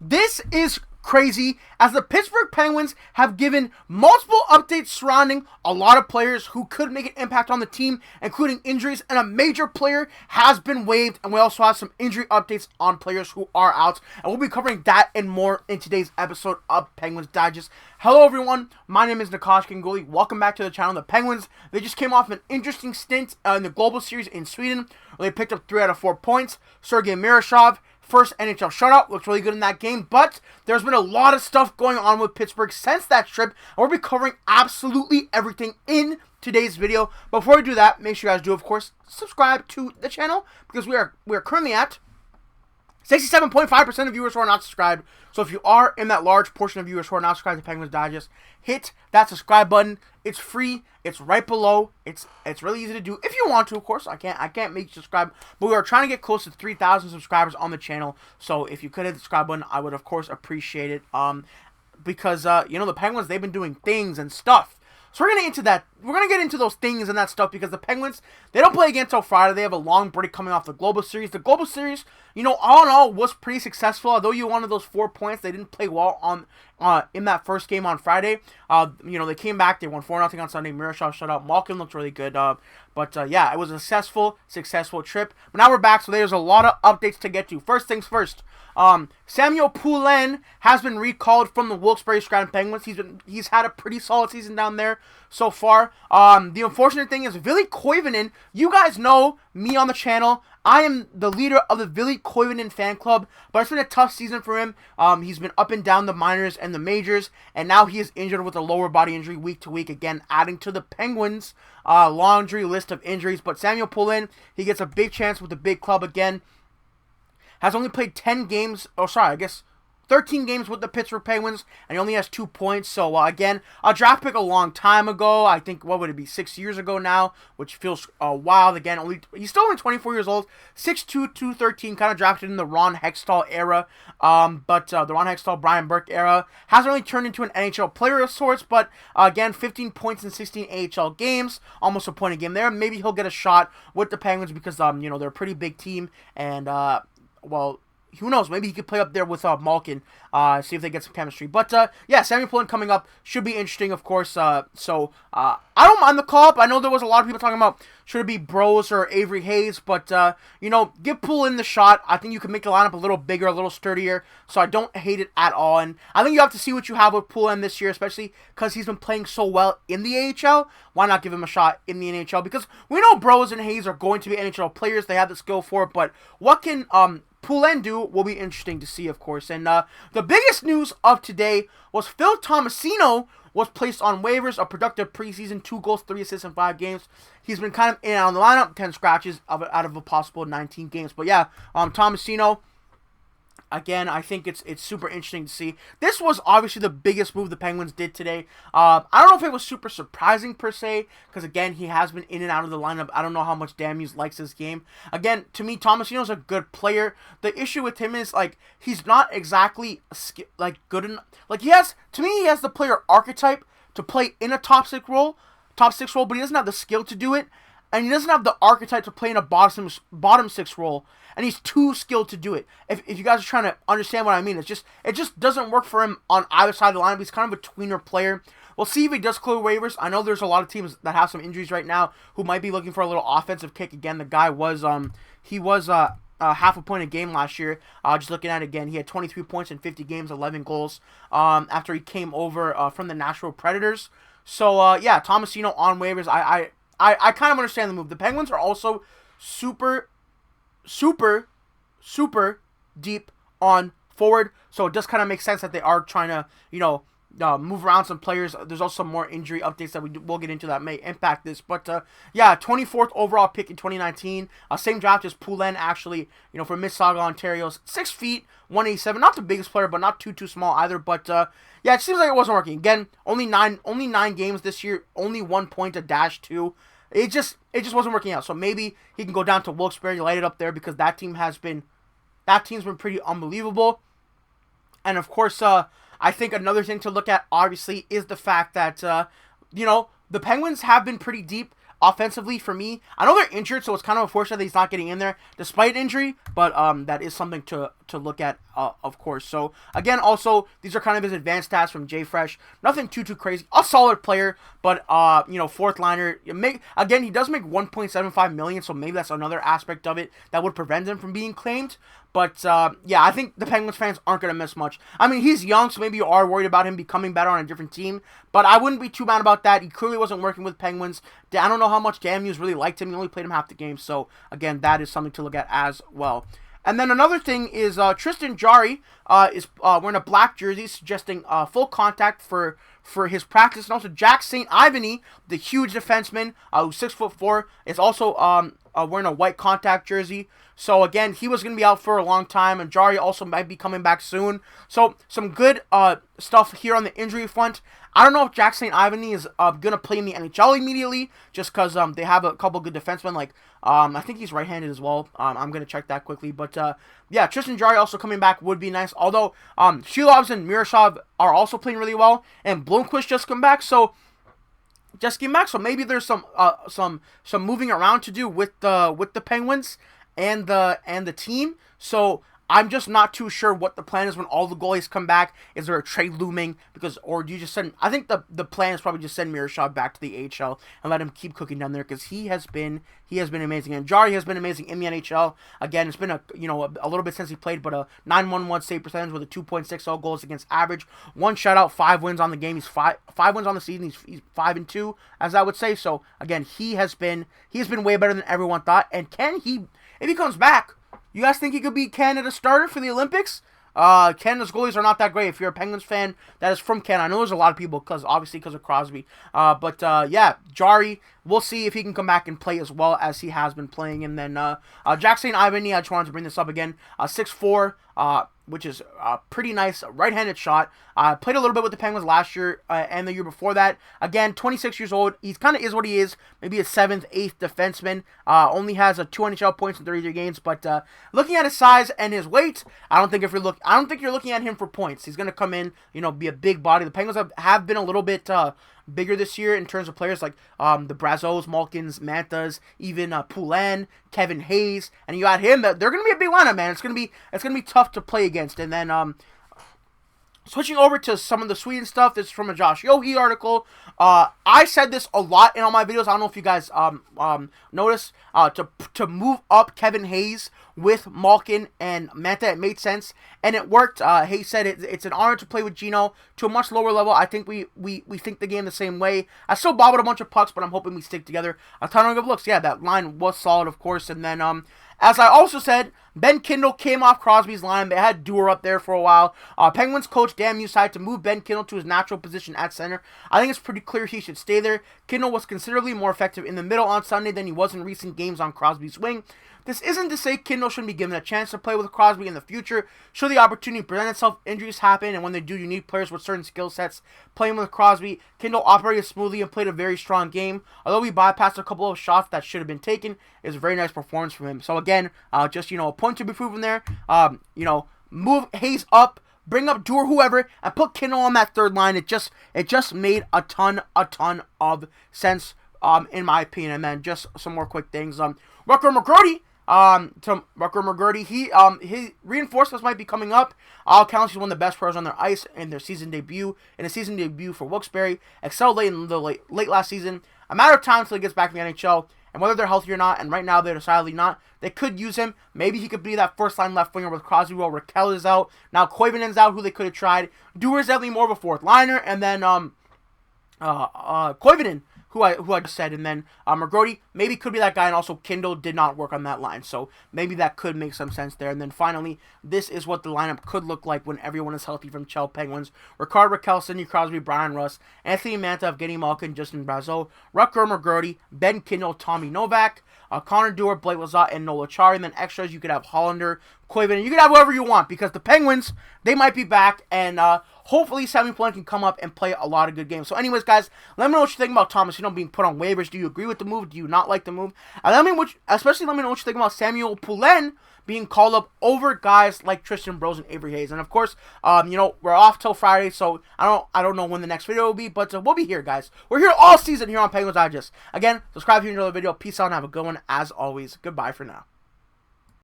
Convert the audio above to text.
This is crazy, as the Pittsburgh Penguins have given multiple updates surrounding a lot of players who could make an impact on the team, including injuries, and a major player has been waived, and we also have some injury updates on players who are out, and we'll be covering that and more in today's episode of Penguins Digest. Hello everyone, my name is Nikash Ganguli. Welcome back to the channel. The Penguins, they just came off an interesting stint in the Global Series in Sweden, where they picked up 3 out of 4 points. Sergei Miroshov, first NHL shutout, looks really good in that game, but there's been a lot of stuff going on with Pittsburgh since that trip, and we'll be covering absolutely everything in today's video. Before we do that, make sure you guys do, of course, subscribe to the channel, because we are currently at 67.5% of viewers who are not subscribed. So if you are in that large portion of viewers who are not subscribed to Penguins Digest, hit that subscribe button. It's free. It's right below. It's really easy to do if you want to, of course. I can't make you subscribe, but we are trying to get close to 3,000 subscribers on the channel. So if you could hit the subscribe button, I would of course appreciate it. Because you know, the Penguins, they've been doing things and stuff. So we're gonna get into those things and that stuff, because the Penguins, they don't play again until Friday. They have a long break coming off the Global Series. The Global Series, you know, all in all, was pretty successful. Although you wanted those 4 points, they didn't play well on in that first game on Friday. You know, they came back. They won 4-0 on Sunday. Miroshov shut out. Malkin looked really good. But yeah, it was a successful trip. But now we're back, so there's a lot of updates to get to. First things first. Samuel Poulin has been recalled from the Wilkes-Barre Scranton Penguins. He's had a pretty solid season down there so far. The unfortunate thing is Ville Koivunen. You guys know me on the channel. I am the leader of the Ville Koivunen fan club, but it's been a tough season for him. He's been up and down the minors and the majors, and now he is injured with a lower body injury week to week, again adding to the Penguins' laundry list of injuries. But Samuel Poulin, he gets a big chance with the big club again. Has only played 13 games with the Pittsburgh Penguins, and he only has 2 points. So, again, a draft pick a long time ago. I think, what would it be, 6 years ago now, which feels wild. Again, he's still only 24 years old, 6'2", 213, kind of drafted in the Ron Hextall era. But the Ron Hextall, Brian Burke era hasn't really turned into an NHL player of sorts, but, again, 15 points in 16 AHL games, almost a point a game there. Maybe he'll get a shot with the Penguins because, you know, they're a pretty big team, and, well, who knows? Maybe he could play up there with Malkin, see if they get some chemistry. But, yeah, Samuel Poulin coming up should be interesting, of course. So, I don't mind the call-up. I know there was a lot of people talking about should it be Bros or Avery Hayes, but, you know, give Poulin the shot. I think you can make the lineup a little bigger, a little sturdier, so I don't hate it at all. And I think you have to see what you have with Poulin this year, especially because he's been playing so well in the AHL. Why not give him a shot in the NHL? Because we know Bros and Hayes are going to be NHL players. They have the skill for it, but what can Poulin do will be interesting to see, of course. And the biggest news of today was Phil Tomasino was placed on waivers, a productive preseason, 2 goals, 3 assists in 5 games. He's been kind of in and out of the lineup, 10 scratches out of a possible 19 games. But yeah, Tomasino, again, I think it's super interesting to see. This was obviously the biggest move the Penguins did today. I don't know if it was super surprising per se, because again, he has been in and out of the lineup. I don't know how much Damues likes this game. Again, to me, Tomasino's a good player. The issue with him is, like, he's not exactly good enough. Like, he has the player archetype to play in a top six role, but he doesn't have the skill to do it. And he doesn't have the archetype to play in a bottom six role, and he's too skilled to do it. If you guys are trying to understand what I mean, it just doesn't work for him on either side of the lineup. He's kind of a tweener player. We'll see if he does clear waivers. I know there's a lot of teams that have some injuries right now who might be looking for a little offensive kick. Again, the guy was half a point a game last year. Just looking at it again, he had 23 points in 50 games, 11 goals. After he came over from the Nashville Predators. So yeah, Tomasino on waivers. I kind of understand the move. The Penguins are also super deep on forward, so it does kind of make sense that they are trying to, you know, move around some players. There's also some more injury updates that we'll get into that may impact this. But, yeah, 24th overall pick in 2019. Same draft as Poulin, actually, you know, from Mississauga, Ontario. 6 feet, 187. Not the biggest player, but not too small either. But, yeah, it seems like it wasn't working. Again, only nine games this year. Only 1 point to -2. It just wasn't working out. So maybe he can go down to Wilkes-Barre, light it up there, because that team's been pretty unbelievable. And, of course, I think another thing to look at, obviously, is the fact that, you know, the Penguins have been pretty deep. offensively for me. I know they're injured, so it's kind of unfortunate that he's not getting in there despite injury, but that is something to look at, of course. So, again, also, these are kind of his advanced stats from JFresh. Nothing too crazy. A solid player, but, fourth liner. Again, he does make $1.75 million, so maybe that's another aspect of it that would prevent him from being claimed. But, yeah, I think the Penguins fans aren't going to miss much. I mean, he's young, so maybe you are worried about him becoming better on a different team. But I wouldn't be too mad about that. He clearly wasn't working with Penguins. I don't know how much Dan Muse really liked him. He only played him half the game. So, again, that is something to look at as well. And then another thing is Tristan Jarry is wearing a black jersey, suggesting full contact for his practice. And also Jack St. Ivany, the huge defenseman, who's 6'4", is also wearing a white contact jersey. So, again, he was going to be out for a long time, and Jarry also might be coming back soon. So, some good stuff here on the injury front. I don't know if Jack St. Ivany is going to play in the NHL immediately, just because they have a couple good defensemen. Like, I think he's right-handed as well. I'm going to check that quickly. But, yeah, Tristan Jarry also coming back would be nice. Although, Shilovs and Miroshov are also playing really well, and Blomqvist just came back. So, maybe there's some moving around to do with the Penguins and the team. So I'm just not too sure what the plan is when all the goalies come back. Is there a trade looming? Or do you just send? I think the plan is probably just send Miroshov back to the AHL and let him keep cooking down there, because he has been amazing, and Jarry has been amazing in the NHL. Again, it's been a little bit since he played, but a 911 save percentage with a 2.60 goals against average, 1 shutout, 5 wins on the game. He's five wins on the season. He's 5-2, as I would say. So again, he has been way better than everyone thought. And if he comes back, you guys think he could be Canada's starter for the Olympics? Canada's goalies are not that great. If you're a Penguins fan that is from Canada, I know there's a lot of people because of Crosby. Yeah, Jarry, we'll see if he can come back and play as well as he has been playing. And then Jack St. Ivany, I just wanted to bring this up again. 6'4", which is a pretty nice right-handed shot. Played a little bit with the Penguins last year and the year before that. Again, 26 years old. He kind of is what he is. Maybe a 7th, 8th defenseman. Only has 2 NHL points in 33 games. But looking at his size and his weight, I don't think you're looking at him for points. He's going to come in, be a big body. The Penguins have been a little bit bigger this year in terms of players like the Brazos, Malkins, Mantas, even Poulin, Kevin Hayes, and you got him. They're going to be a big lineup, man. It's going to be tough to play against. And then switching over to some of the Sweden stuff, this is from a Josh Yohe article. I said this a lot in all my videos. I don't know if you guys noticed. To move up Kevin Hayes with Malkin and Manta, it made sense, and it worked. Hayes said it's an honor to play with Gino to a much lower level. I think we think the game the same way. I still bobbled a bunch of pucks, but I'm hoping we stick together. A ton of good looks. Yeah, that line was solid, of course. And then, as I also said, Ben Kindle came off Crosby's line. They had Dewar up there for a while. Penguins coach Dan Muse decided to move Ben Kindle to his natural position at center. I think it's pretty clear he should stay there. Kindle was considerably more effective in the middle on Sunday than he was in recent games on Crosby's wing. This isn't to say Kindle shouldn't be given a chance to play with Crosby in the future. Should the opportunity present itself, injuries happen, and when they do, you need players with certain skill sets. Playing with Crosby, Kindle operated smoothly and played a very strong game. Although he bypassed a couple of shots that should have been taken, it was a very nice performance from him. So again, just a point to be proven there. Move Hayes up, bring up Dewar, whoever, and put Kindle on that third line. It just made a ton of sense, in my opinion. And then just some more quick things. Rutger McGurdy, his reinforcements might be coming up. All accounts, he's one of the best players on their ice in their season debut. In a season debut for Wilkes-Barre, excelled late last season. A matter of time until he gets back in the NHL, and whether they're healthy or not, and right now they're decidedly not, they could use him. Maybe he could be that first-line left winger with Crosby while Raquel is out. Now Koivunen's out, who they could have tried. Dewar's definitely more of a fourth liner, and then Koivunen, who I just said, and then McGrody maybe could be that guy, and also Kindle did not work on that line, so maybe that could make some sense there. And then finally, this is what the lineup could look like when everyone is healthy from Chell Penguins: Rickard Rakell, Sidney Crosby, Brian Russ, Anthony Manta, Evgeni Malkin, Justin Brazeau, Rutger McGurdy, Ben Kindle, Tommy Novak, Connor Dewar, Blake Lazat, and Nola Chari. And then extras, you could have Hollander, Koivunen, you could have whoever you want, because the Penguins, they might be back, and hopefully Samuel Poulin can come up and play a lot of good games. So anyways, guys, let me know what you think about Tomasino being put on waivers. Do you agree with the move? Do you not like the move? And especially let me know what you think about Samuel Poulin being called up over guys like Tristan Brose and Avery Hayes. And of course, we're off till Friday, so I don't know when the next video will be, but we'll be here, guys. We're here all season here on Penguins Digest. Again, subscribe if you enjoyed the video. Peace out and have a good one. As always, goodbye for now.